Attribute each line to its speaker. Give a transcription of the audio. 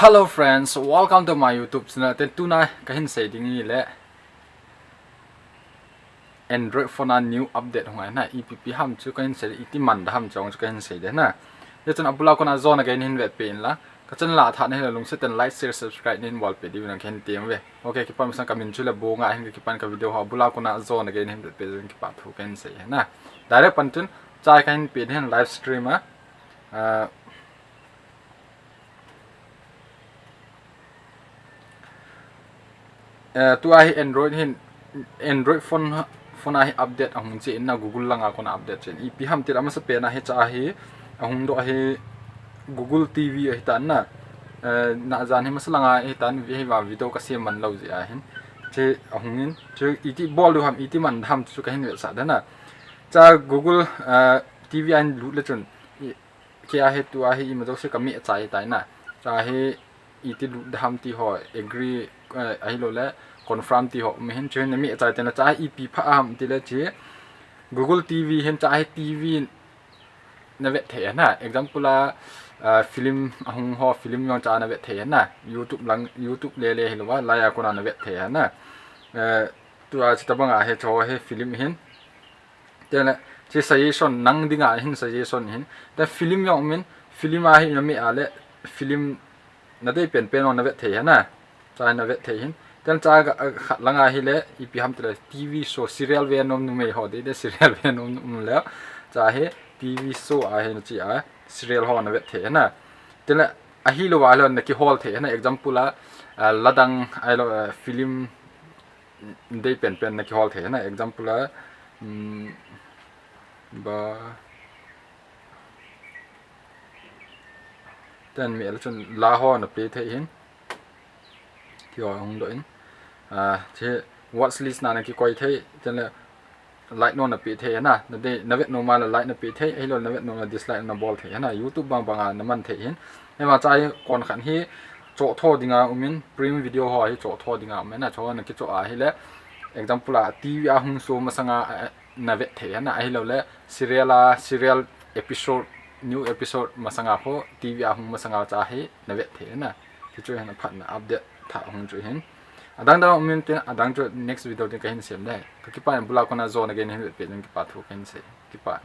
Speaker 1: Hello friends, welcome to my YouTube channel. Tonight, kahin say dingi le Android phone a new update hong na EPP ham chu kahin say iti man da ham chong chu kahin say de na. Ye chun abula kona zone again hin vet pen la. Ka chen la tha ne lung set like share subscribe nin wall pe di na khen tiam we. Okay, ki pam sang kamin chu le bo nga hin ki pan ka video ha abula kona zone again hin vet pe ki pa thu kahin say na. Direct pantun chai kahin pe hin live stream a tu ai Android phone ai update ahung che na Google langa kona update chen ip ham tir ama sa pe na he cha hi ahung do he Google TV hi tan na na jan hi maslanga hi tan vi wa video ka se man lo ji a hin che ahung in che iti bol du ham iti man ham chu ka hin we sa da na cha Google TV an lu le chun ke a he tu a hi ma do se ka mi chai tai na cha he iti lu ham ti ho agree ai lo le confirm ti ho me hin chen mi chai ten cha ip pha am ti le che Google TV hin cha TV na vet the na example la film ahung ho film yong cha na vet the na YouTube le lo wa la ya ko na vet the na tu a cha bang a he cho he film hin ten che suggestion nang dinga hin suggestion hin ta film yong min film a hi mi a le film na dei pen on na vet the na cha na vet the hin ten cha ga langa hi le ip ham tre TV show serial ve nom nu me ho de serial ve nom le cha he TV show a he chi a serial ho na vet the na ten a hi lo wa lo na ki hall the na example la ladang ai lo film dei pen na ki hall the na example la ba ten me la chun la ho na pe the hin ki ho hong do in che watch list na ki koi the ten le like no na pe the na de na vet no ma la like na pe the ai lo na vet no na dislike na bol the na YouTube bang bang na man the hin e ma chai kon khan hi cho tho dinga umin premium video ho hi cho tho dinga me na cho na ki cho a hi le example la TV a hung so ma sanga na vet the na ai lo le serial episode new episode masanga ho TV a hung masanga cha hi na vet the na ki chu han phat na update tha hung chu hin adang da min ten adang chu next video tin ka hin sem dai ka ki pa bula kona zone again hin pe ki pa thu kan se ki pa